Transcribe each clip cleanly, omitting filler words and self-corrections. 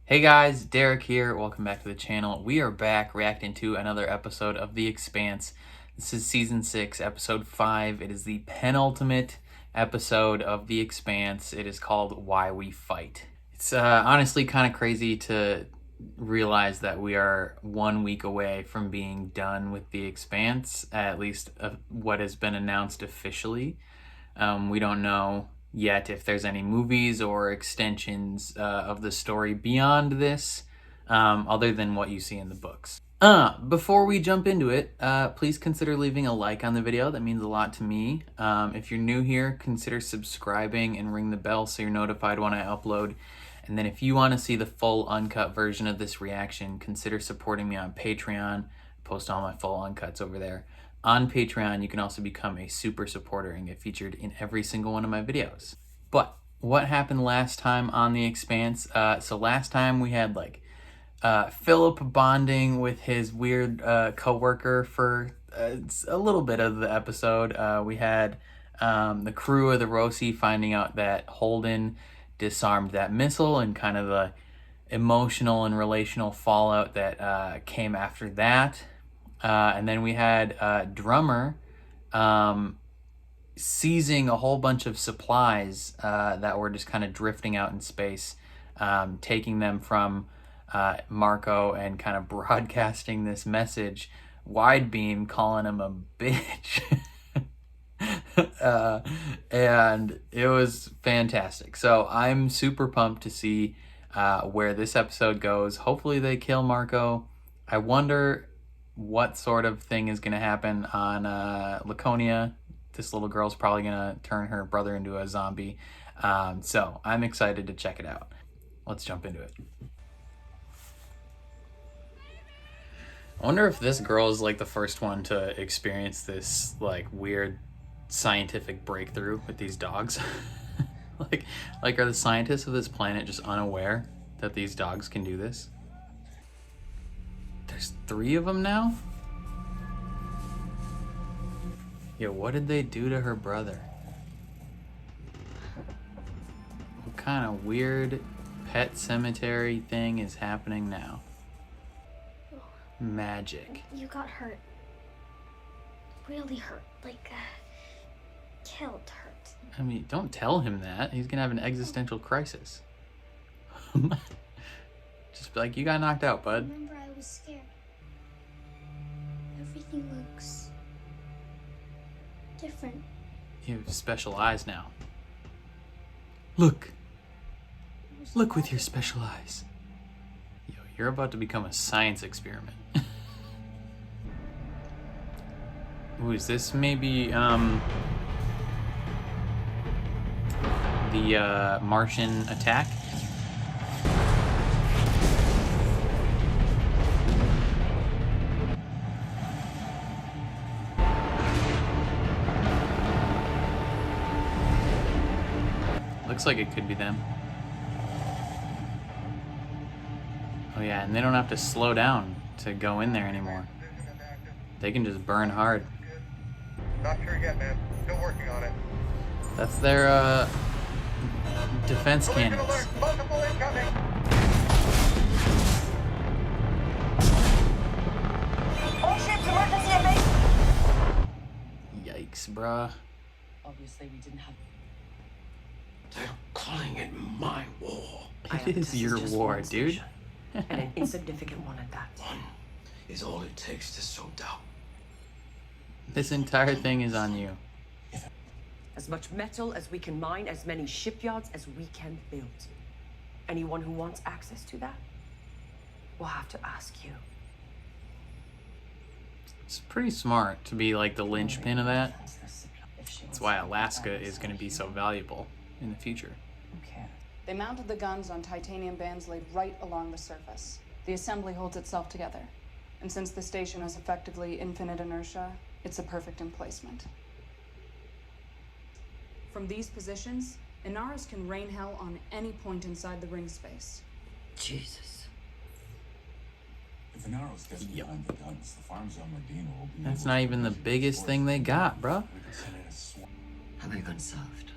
Hey guys, Derek here. Welcome back to the channel. We are back reacting to another episode of The Expanse. This is season 6, episode 5. It is the penultimate episode of The Expanse. It is called Why We Fight. It's honestly kind of crazy to realize that we are 1 week away from being done with The Expanse, at least what has been announced officially. We don't know yet if there's any movies or extensions of the story beyond this, other than what you see in the books. Before we jump into it, please consider leaving a like on the video. That means a lot to me. If you're new here, consider subscribing and ring the bell so you're notified when I upload. And then if you want to see the full uncut version of this reaction, consider supporting me on Patreon. I post all my full uncuts over there. On Patreon, you can also become a super supporter and get featured in every single one of my videos. But what happened last time on The Expanse? So last time we had Philip bonding with his weird co-worker for a little bit of the episode. We had the crew of the Roci finding out that Holden disarmed that missile and kind of the emotional and relational fallout that came after that. And then we had Drummer seizing a whole bunch of supplies that were just kind of drifting out in space, taking them from Marco and kind of broadcasting this message, wide beam, calling him a bitch. And it was fantastic. So I'm super pumped to see where this episode goes. Hopefully they kill Marco. I wonder what sort of thing is going to happen on Laconia. This little girl's probably going to turn her brother into a zombie. So I'm excited to check it out. Let's jump into it. I wonder if this girl is like the first one to experience this like weird scientific breakthrough with these dogs. like are the scientists of this planet just unaware that these dogs can do this? There's 3 of them now? Yo, what did they do to her brother? What kind of weird pet cemetery thing is happening now? Magic. You got hurt. Really hurt. Killed hurt. I mean, don't tell him that. He's gonna have an existential crisis. Just be like, you got knocked out, bud. Remember, I was scared. Everything looks different. You have special eyes now. Look. Look with your special eyes. Yo, you're about to become a science experiment. Ooh, is this maybe, the Martian attack? Looks like it could be them. Oh yeah, and they don't have to slow down to go in there anymore. They can just burn hard. Not sure yet, man. Still working on it. That's their defense cannons. Multiple incoming. All ships, emergency at base. Yikes, bruh. Obviously, we didn't have. They're calling it my war. It is your war, dude. And an insignificant one at that. One is all it takes to sow doubt. This entire thing is on you. As much metal as we can mine, as many shipyards as we can build. Anyone who wants access to that will have to ask you. It's pretty smart to be like the linchpin of that. That's why Alaska is going to be so valuable in the future. They mounted the guns on titanium bands laid right along the surface. The assembly holds itself together. And since the station has effectively infinite inertia, it's a perfect emplacement. From these positions, Inaros can rain hell on any point inside the ring space. Jesus. If Inaros gets behind the guns, the farms on Medina will be. That's not even the biggest thing they got, bro. Have I gone soft?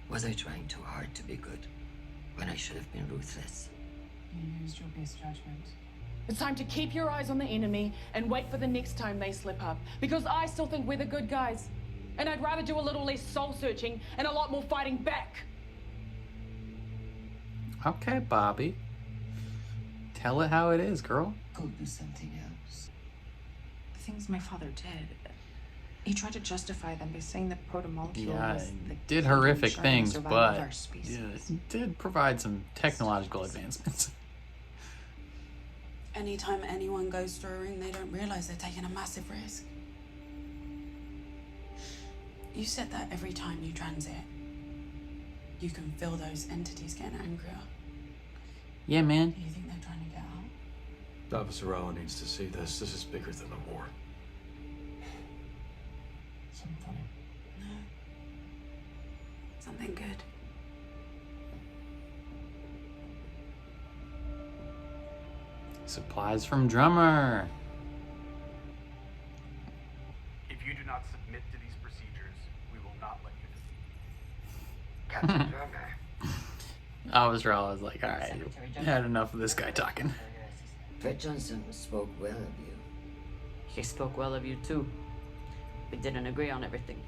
Was I trying too hard to be good when I should have been ruthless? You used your best judgment. It's time to keep your eyes on the enemy and wait for the next time they slip up. Because I still think we're the good guys. And I'd rather do a little less soul searching and a lot more fighting back. Okay, Bobby. Tell it how it is, girl. Go do something else. The things my father did, he tried to justify them by saying that protomolecule Yeah, was the it did key to horrific ensuring things, survival of but our species. yeah, it did provide some technological advancements. Anytime anyone goes through a ring, they don't realize they're taking a massive risk. You said that every time you transit, you can feel those entities getting angrier. Yeah, man. Do you think they're trying to get out? Officer Rao needs to see this. This is bigger than a war. Something funny. No. Something good. Supplies from Drummer. If you do not submit to these procedures, we will not let you in. Captain Drummer. I was like, all right, you had enough of this guy talking. Fred Johnson spoke well of you. He spoke well of you too. We didn't agree on everything.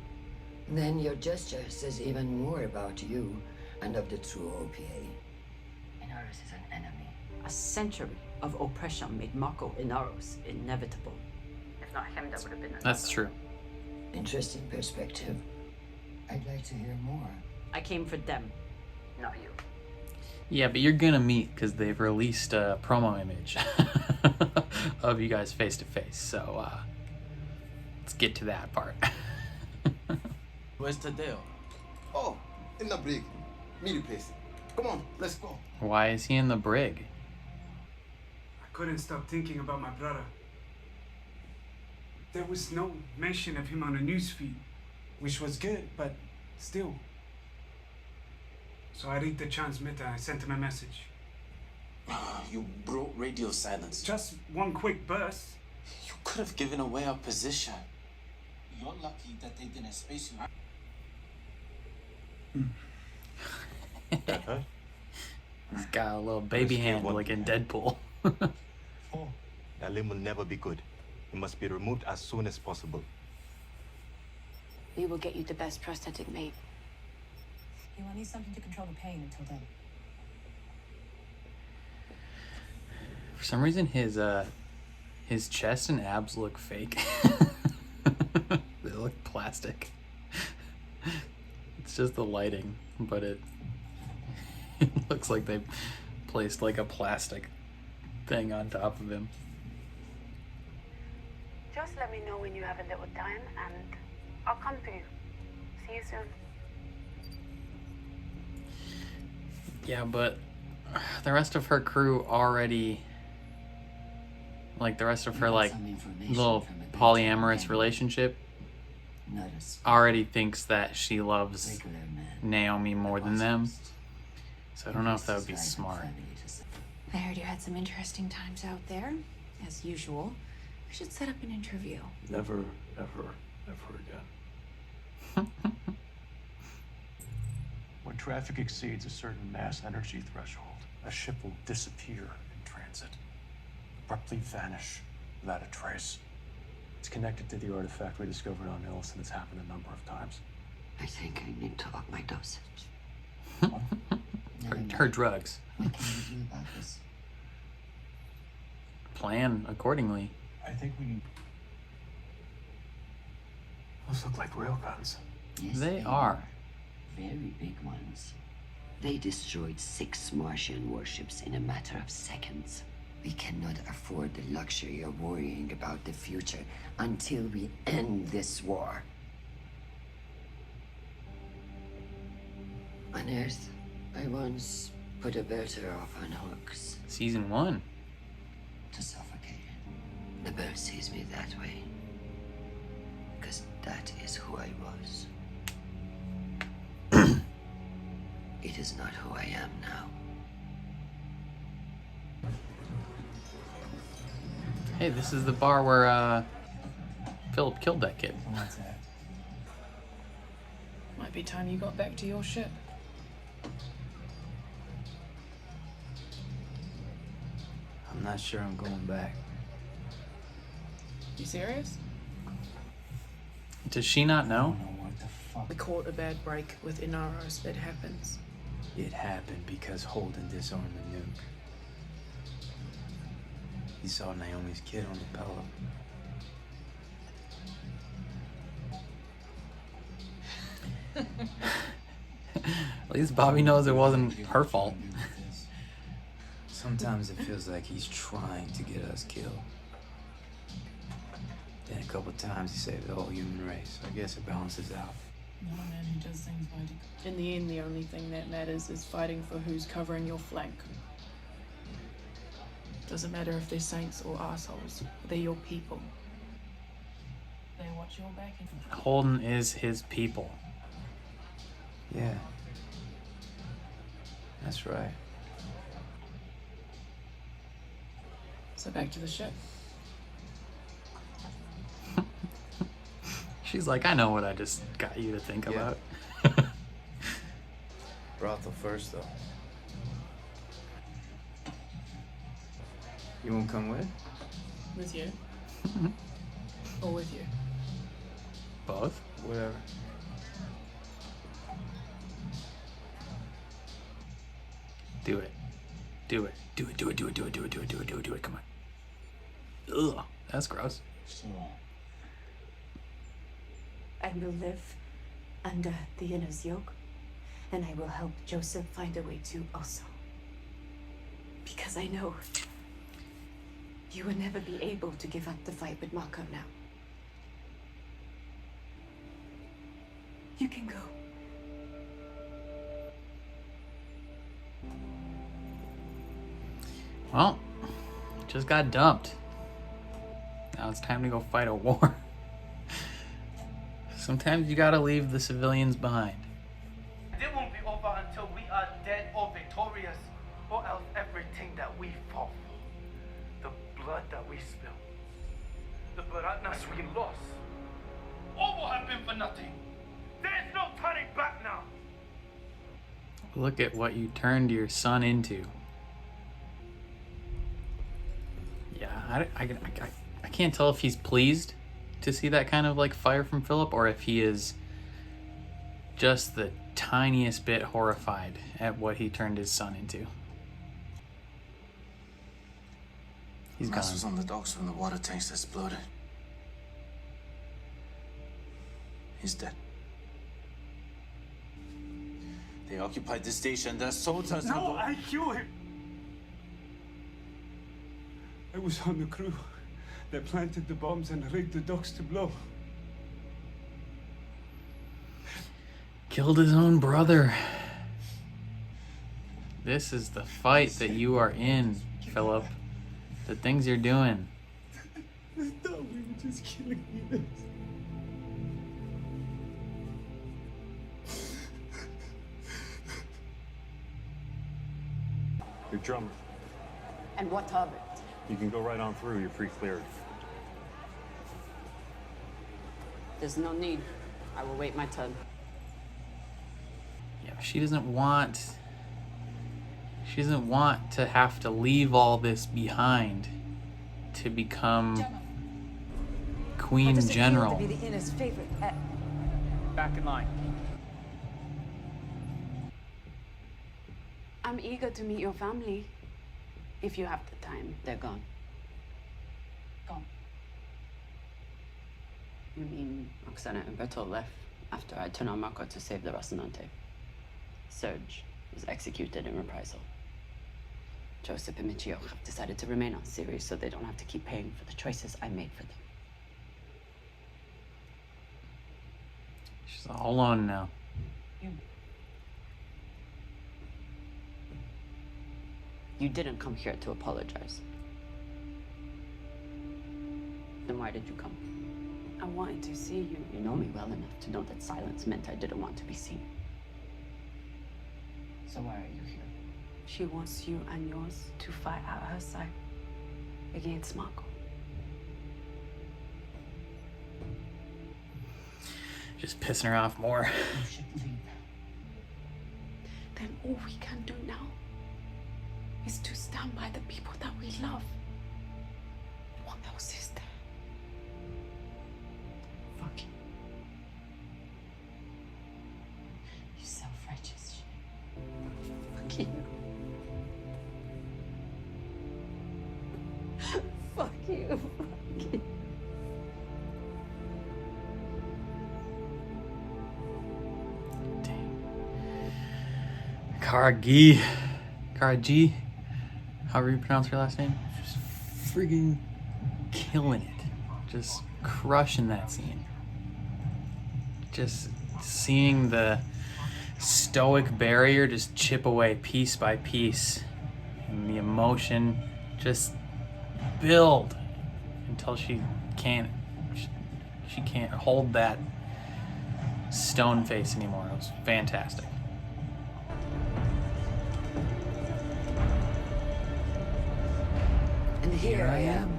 Then your gesture says even more about you and of the true OPA. Inaros is an enemy. A century of oppression made Mako Inaros inevitable. If not him, that would have been another. That's true. Interesting perspective. I'd like to hear more. I came for them, not you. Yeah, but you're gonna meet because they've released a promo image of you guys face to face. So let's get to that part. Where's Tadeo? Oh, in the brig. Meet the place. Come on, let's go. Why is he in the brig? I couldn't stop thinking about my brother. There was no mention of him on the newsfeed, which was good, but still. So I read the transmitter and I sent him a message. You broke radio silence. Just one quick burst. You could have given away our position. You're lucky that they didn't space you. He's got a little baby hand like in Deadpool. Oh, that limb will never be good. It must be removed as soon as possible. We will get you the best prosthetic made. You will need something to control the pain until then. For some reason, his chest and abs look fake. They look plastic. It's just the lighting, but it looks like they placed like a plastic thing on top of him. Just let me know when you have a little time and I'll come to you. See you soon. Yeah, but the rest of her crew already, like the rest of her like little polyamorous relationship, already thinks that she loves Naomi more than them. So I don't know if that would be smart. I heard you had some interesting times out there, as usual. We should set up an interview. Never, ever, ever again. When traffic exceeds a certain mass energy threshold, a ship will disappear in transit, abruptly vanish without a trace. It's connected to the artifact we discovered on Ilse, and it's happened a number of times. I think I need to up my dosage. Her drugs. What can we do about this? Plan accordingly. I think we need... Those look like real guns. Yes, They are. Very big ones. They destroyed 6 Martian warships in a matter of seconds. We cannot afford the luxury of worrying about the future until we end this war. On Earth, I once put a birder off on hooks. Season 1. To suffocate it. The bird sees me that way. Because that is who I was. It is not who I am now. Hey, this is the bar where Philip killed that kid. Might be time you got back to your ship. not sure I'm going back. You serious? Does she not know? We caught a bad break with Inaros. It happens. It happened because Holden disarmed the nuke. He saw Naomi's kid on the pillow. At least Bobby knows it wasn't her fault. Sometimes it feels like he's trying to get us killed. Then a couple times he saved the whole human race. I guess it balances out. Not a man who does things by In the end, the only thing that matters is fighting for who's covering your flank. Doesn't matter if they're saints or assholes. They're your people. They watch your back. Holden is his people. Yeah. That's right. So back to the ship. She's like, I know what I just got you to think about. Brothel first, though. You won't come with? With you. Or with you. Both? Whatever. Do it. Do it. Do it. Do it. Do it. Do it. Do it. Do it. Do it. Do it. Do it. Come on. Ugh. That's gross. I will live under the inner's yoke, and I will help Joseph find a way to also. Because I know you will never be able to give up the fight with Marco now. You can go. Well, just got dumped. Now it's time to go fight a war. Sometimes you gotta leave the civilians behind. It won't be over until we are dead or victorious, or else everything that we fought for, the blood that we spilled, the Baranas we lost, all will have been for nothing. There's no turning back now. Look at what you turned your son into. Yeah, I can't tell if he's pleased to see that kind of like fire from Philip, or if he is just the tiniest bit horrified at what he turned his son into. He's gone. Mass was on the docks when the water tanks exploded. He's dead. They occupied the station. Their soldiers. No, I killed him. I was on the crew. They planted the bombs and rigged the docks to blow. Killed his own brother. This is the fight that you are in, Philip. The things you're doing. I thought we were just killing you. Your drummer. And what of it? You can go right on through. You're pre-cleared. There's no need. I will wait my turn. Yeah, she doesn't want to have to leave all this behind to become Queen General. To be the inner's favorite pet. Back in line. I'm eager to meet your family. If you have the time, they're gone. Gone. You mean Oksana and Bertol left after I turned on Marco to save the Rocinante? Serge was executed in reprisal. Joseph and Michio have decided to remain on Ceres so they don't have to keep paying for the choices I made for them. She's all alone now. You didn't come here to apologize. Then why did you come? I wanted to see you. You know me well enough to know that silence meant I didn't want to be seen. So why are you here? She wants you and yours to fight at her side against Marco. Just pissing her off more. Then all we can do now is to stand by the people that we love. What else is there? Fuck you. You self-righteous shit. Fuck you. Fuck you. Karagi, however you pronounce her last name, just friggin' killing it, just crushing that scene. Just seeing the stoic barrier just chip away piece by piece, and the emotion just build until she can't hold that stone face anymore. It was fantastic. And here I am.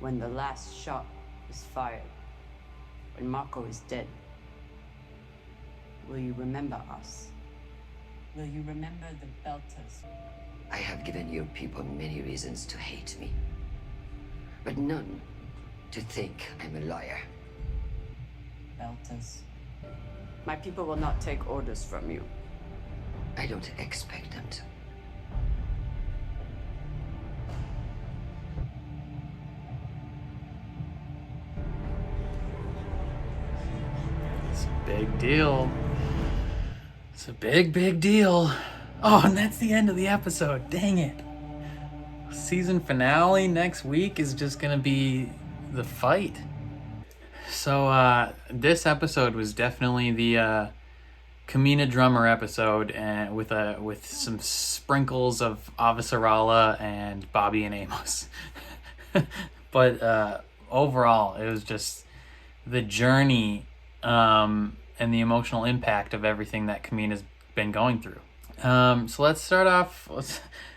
When the last shot is fired, when Marco is dead, will you remember us? Will you remember the Belters? I have given your people many reasons to hate me, but none to think I'm a liar. Belters. My people will not take orders from you. I don't expect them to. It's a big deal. It's a big deal. Oh, and that's the end of the episode. Dang it. Season finale next week is just gonna be the fight. So this episode was definitely the Kamina Drummer episode, and with some sprinkles of Avasarala and Bobby and Amos. But overall, it was just the journey and the emotional impact of everything that Kamina's been going through. So let's start off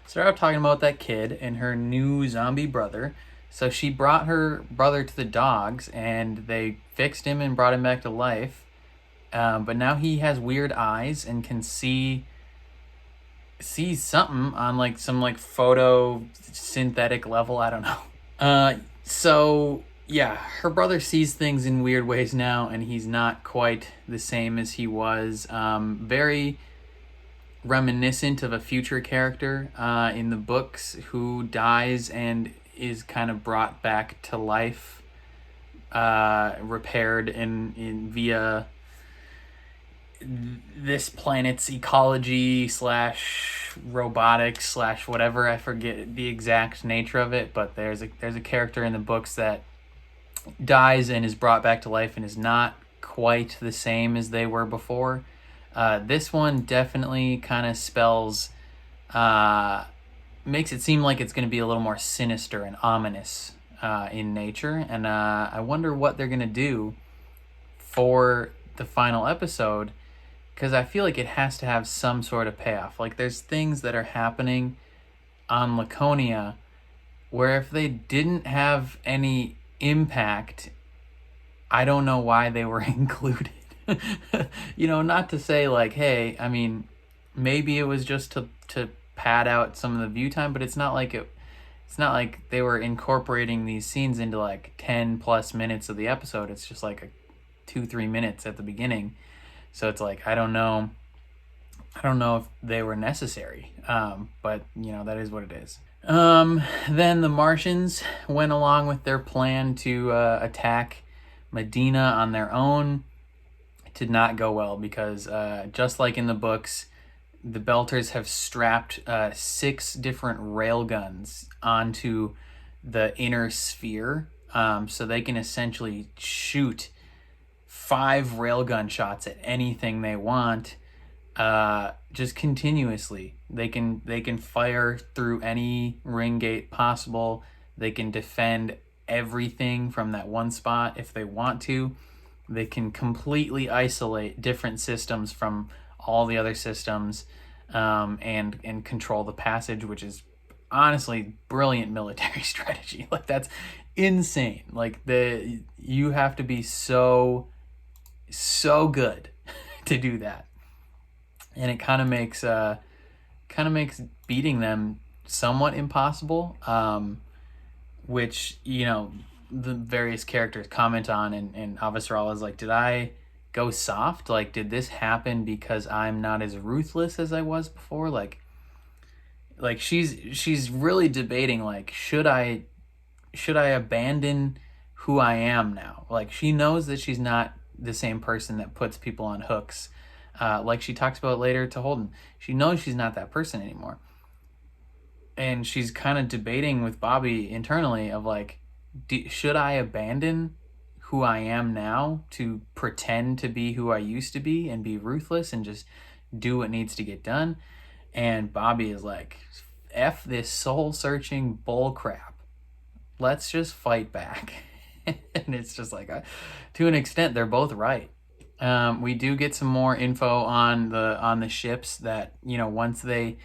talking about that kid and her new zombie brother. So she brought her brother to the dogs, and they fixed him and brought him back to life. But now he has weird eyes and can see something on like some like photo synthetic level. I don't know. So yeah, her brother sees things in weird ways now, and he's not quite the same as he was. Very reminiscent of a future character in the books who dies and is kind of brought back to life, repaired in via this planet's ecology / robotics / whatever. I forget the exact nature of it, but there's a character in the books that dies and is brought back to life and is not quite the same as they were before. This one definitely kind of spells, makes it seem like it's going to be a little more sinister and ominous in nature. And I wonder what they're going to do for the final episode, because I feel like it has to have some sort of payoff. Like, there's things that are happening on Laconia where if they didn't have any impact, I don't know why they were included. You know, not to say like, hey, I mean, maybe it was just to pad out some of the view time, but it's not like they were incorporating these scenes into like 10 plus minutes of the episode. It's just like 2-3 minutes at the beginning. So it's like, I don't know if they were necessary. But you know, that is what it is. Then the Martians went along with their plan to attack Medina on their own. It did not go well because just like in the books, the Belters have strapped 6 different railguns onto the inner sphere, so they can essentially shoot 5 railgun shots at anything they want, just continuously. They can fire through any ring gate possible. They can defend everything from that one spot if they want to. They can completely isolate different systems from all the other systems, and control the passage, which is honestly brilliant military strategy. Like, that's insane. Like, you have to be so good to do that. And it kind of makes kind of makes beating them somewhat impossible, which, you know, the various characters comment on, and Avasarala is like, did I go soft? Like, did this happen because I'm not as ruthless as I was before? Like she's really debating, like, should I abandon who I am now? Like, she knows that she's not the same person that puts people on hooks. Like she talks about later to Holden. She knows she's not that person anymore. And she's kind of debating with Bobby internally of like, should I abandon who I am now to pretend to be who I used to be and be ruthless and just do what needs to get done? And Bobby is like, F this soul-searching bull crap. Let's just fight back. And it's just like, to an extent, they're both right. We do get some more info on the ships that, you know, once they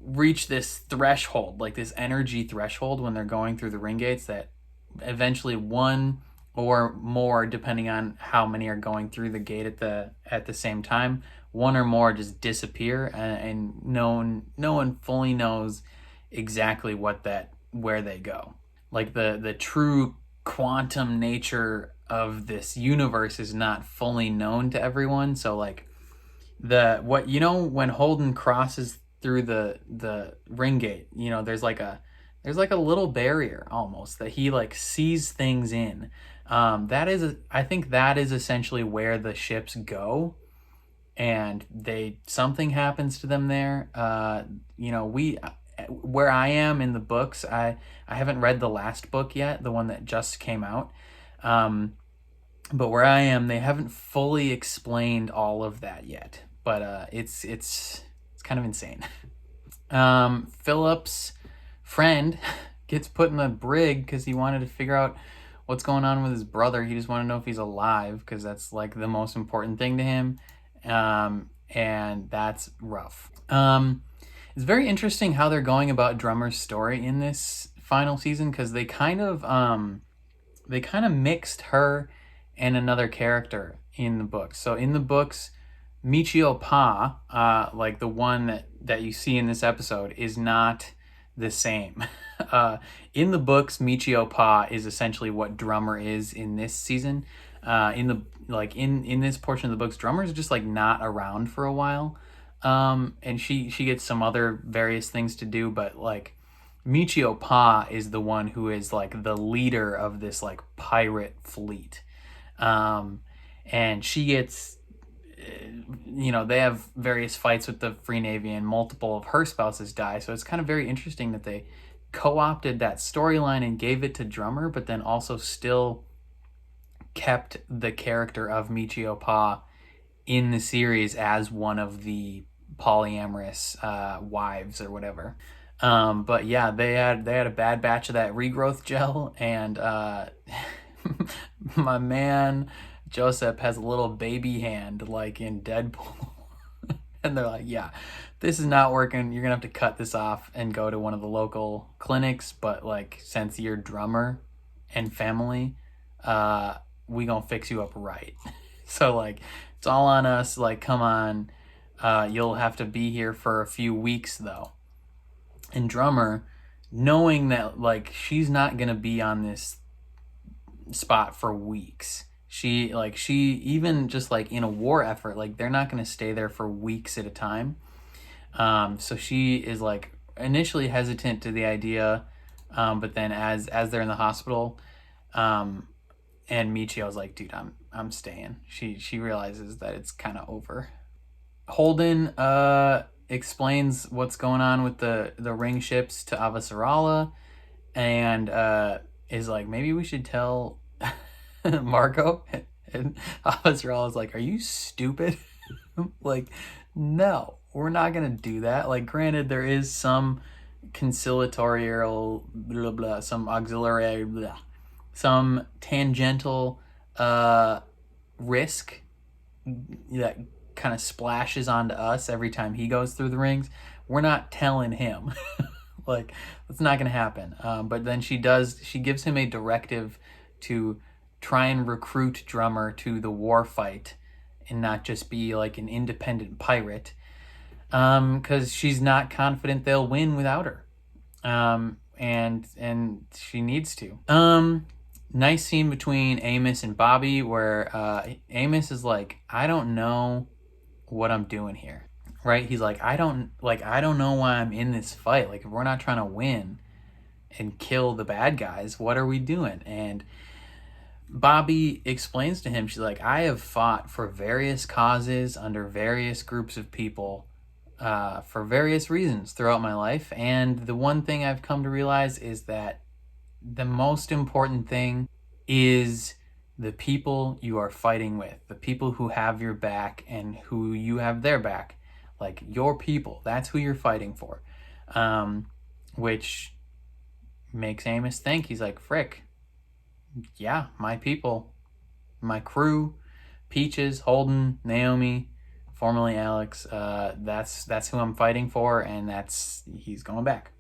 reach this threshold, like this energy threshold when they're going through the ring gates, that eventually one or more, depending on how many are going through the gate at the same time, one or more just disappear, and no one fully knows exactly where they go. Like the true quantum nature of this universe is not fully known to everyone. So like when Holden crosses through the ring gate, you know, there's like a little barrier almost that he like sees things in. I think that is essentially where the ships go, and something happens to them there. You know, where I am in the books, I haven't read the last book yet, the one that just came out. But where I am, they haven't fully explained all of that yet. But it's kind of insane. Philip's friend gets put in a brig because he wanted to figure out what's going on with his brother. He just wanted to know if he's alive, because that's like the most important thing to him. And that's rough. It's very interesting how they're going about Drummer's story in this final season, because they kind of mixed her and another character in the books. So in the books, Michio Pa, like the one that you see in this episode, is not the same. In the books, Michio Pa is essentially what Drummer is in this season. In this portion of the books, Drummer's just like not around for a while. And she gets some other various things to do, but like Michio Pa is the one who is like the leader of this like pirate fleet. And she gets, you know, they have various fights with the Free Navy, and multiple of her spouses die. So it's kind of very interesting that they co-opted that storyline and gave it to Drummer, but then also still kept the character of Michio Pa in the series as one of the polyamorous wives or whatever. But yeah, they had a bad batch of that regrowth gel, and my man Joseph has a little baby hand like in Deadpool. And they're like, yeah, this is not working. You're gonna have to cut this off and go to one of the local clinics. But like, since you're Drummer and family, we gonna fix you up right. So like, it's all on us. Like, come on, you'll have to be here for a few weeks though. And Drummer, knowing that like she's not gonna be on this spot for weeks. She even just like in a war effort, like they're not gonna stay there for weeks at a time. So she is like initially hesitant to the idea, but then as they're in the hospital, and Michio's like, dude, I'm staying. She realizes that it's kind of over. Holden explains what's going on with the ring ships to Avasarala, and is like, maybe we should tell Marco. And Avasarala's like, are you stupid? Like, no, we're not gonna do that. Like, granted, there is some conciliatory blah blah, some auxiliary blah, some tangential risk that kind of splashes onto us every time he goes through the rings. We're not telling him. Like, that's not gonna happen. But then she gives him a directive to try and recruit Drummer to the war fight and not just be like an independent pirate. because she's not confident they'll win without her. And she needs to. Nice scene between Amos and Bobby where Amos is like, I don't know what I'm doing here, right? He's like, I don't know why I'm in this fight. Like, if we're not trying to win and kill the bad guys, what are we doing? And Bobby explains to him, she's like, I have fought for various causes under various groups of people for various reasons throughout my life. And the one thing I've come to realize is that the most important thing is the people you are fighting with, the people who have your back and who you have their back. Like, your people, that's who you're fighting for. Which makes Amos think, he's like, frick, yeah, my people, my crew, Peaches, Holden, Naomi, formerly Alex, that's who I'm fighting for, and he's going back.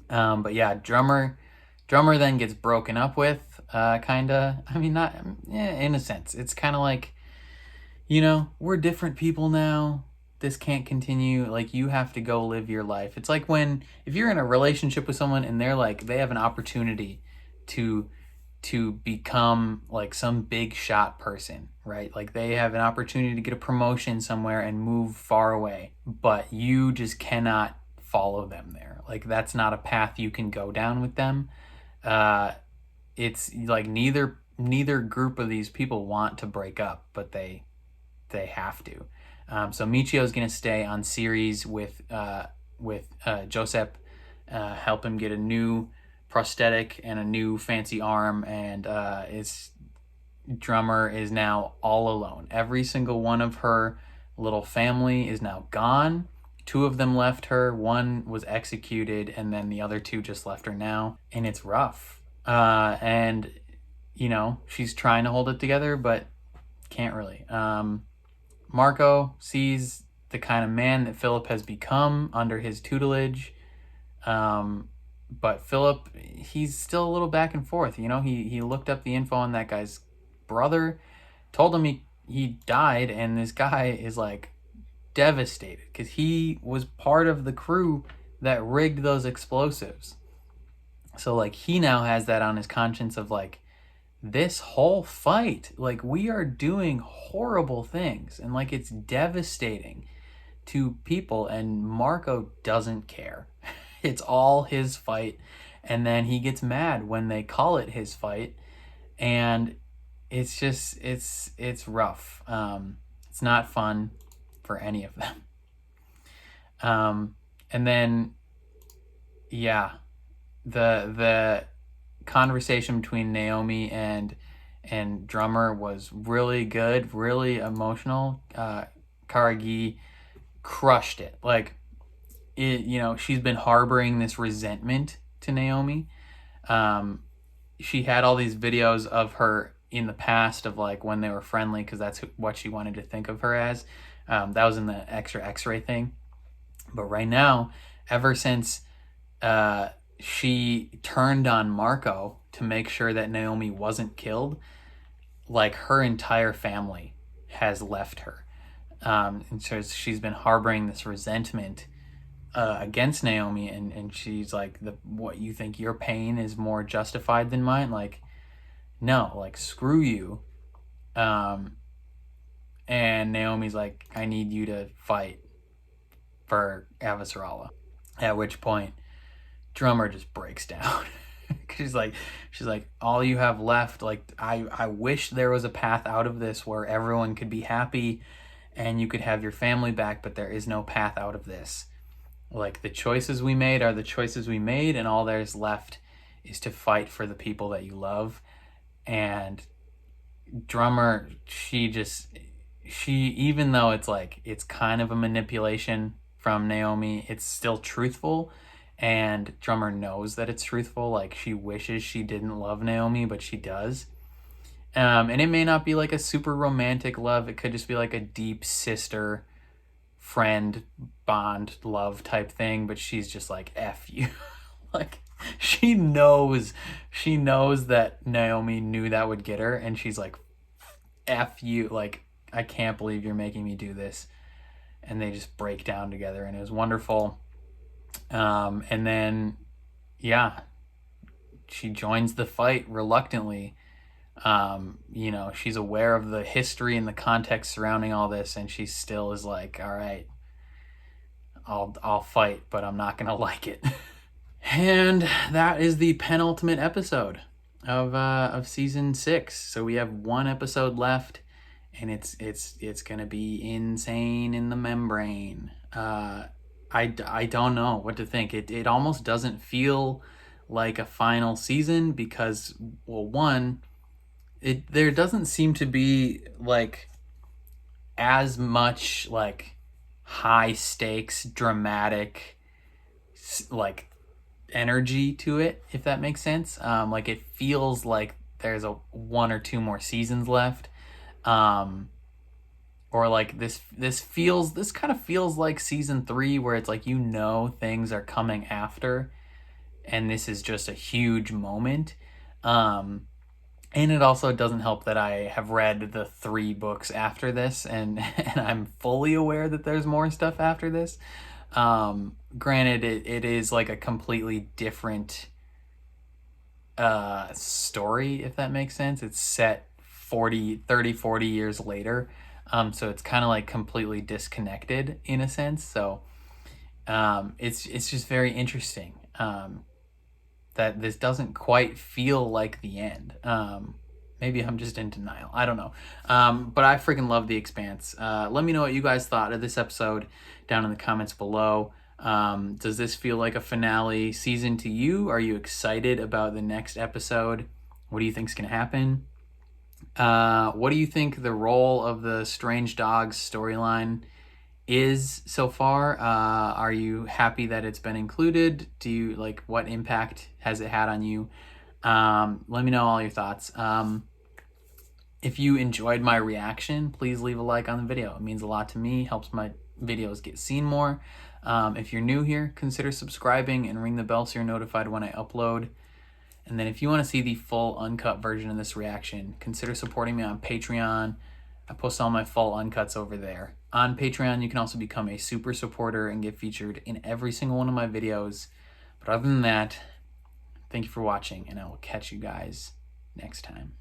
But yeah, drummer then gets broken up with, kinda. I mean, not, in a sense. It's kind of like, we're different people now. This can't continue. Like, you have to go live your life. It's like if you're in a relationship with someone and they're like, they have an opportunity to become like some big shot person, right? Like, they have an opportunity to get a promotion somewhere and move far away, but you just cannot follow them there. Like, that's not a path you can go down with them. It's like neither group of these people want to break up, but they have to. So Michio's gonna stay on series with Joseph, help him get a new prosthetic and a new fancy arm, and his drummer is now all alone. Every single one of her little family is now gone. 2 of them left her, 1 was executed, and then the other 2 just left her now, and it's rough. And she's trying to hold it together, but can't really. Marco sees the kind of man that Philip has become under his tutelage. But Philip, he's still a little back and forth. He looked up the info on that guy's brother, told him he died, and this guy is like devastated because he was part of the crew that rigged those explosives. So like, he now has that on his conscience of like, this whole fight, like, we are doing horrible things, and like, it's devastating to people, and Marco doesn't care. It's all his fight, and then he gets mad when they call it his fight, and it's just, it's rough. It's not fun for any of them. And then, yeah, the conversation between Naomi and drummer was really good, really emotional. Karagi crushed it. Like, she's been harboring this resentment to Naomi. She had all these videos of her in the past of like when they were friendly, because that's what she wanted to think of her as. That was in the extra X-ray thing. But right now, ever since she turned on Marco to make sure that Naomi wasn't killed, like, her entire family has left her. And so she's been harboring this resentment against Naomi, and she's like, what, you think your pain is more justified than mine? Like, no, like, screw you. And Naomi's like, I need you to fight for Avasarala. At which point, drummer just breaks down. she's like, all you have left, like, I wish there was a path out of this where everyone could be happy and you could have your family back, but there is no path out of this. Like, the choices we made are the choices we made, and all there's left is to fight for the people that you love. And drummer, she even though it's like, it's kind of a manipulation from Naomi, it's still truthful, and drummer knows that it's truthful. Like, she wishes she didn't love Naomi, but she does. And it may not be like a super romantic love. It could just be like a deep sister friend bond love type thing, but she's just like, F you. Like, she knows that Naomi knew that would get her, and she's like, F you. Like, I can't believe you're making me do this. and they just break down together, and it was wonderful. And then, yeah, she joins the fight reluctantly. You know, she's aware of the history and the context surrounding all this, and she still is like, all right, I'll fight, but I'm not gonna like it. And that is the penultimate episode of season 6. So we have one episode left, and it's gonna be insane in the membrane. I don't know what to think. It almost doesn't feel like a final season because, well, one, there doesn't seem to be like as much like high stakes, dramatic, like energy to it, if that makes sense. Like it feels like there's a 1 or 2 more seasons left. Or like this kind of feels like season 3, where it's like, you know, things are coming after, and this is just a huge moment. And it also doesn't help that I have read the 3 books after this, and I'm fully aware that there's more stuff after this. Granted, it is like a completely different story, if that makes sense. It's set 40 years later. So it's kind of like completely disconnected in a sense. So it's just very interesting that this doesn't quite feel like the end. Maybe I'm just in denial. I don't know. But I freaking love The Expanse. Let me know what you guys thought of this episode down in the comments below. Does this feel like a finale season to you? Are you excited about the next episode? What do you think's going to happen? What do you think the role of the Strange Dogs storyline is so far? Are you happy that it's been included? Do you like, what impact has it had on you? Let me know all your thoughts. If you enjoyed my reaction, please leave a like on the video. It means a lot to me, helps my videos get seen more. If you're new here, consider subscribing and ring the bell so you're notified when I upload. And then if you want to see the full uncut version of this reaction, consider supporting me on Patreon. I post all my full uncuts over there. On Patreon, you can also become a super supporter and get featured in every single one of my videos. But other than that, thank you for watching, and I will catch you guys next time.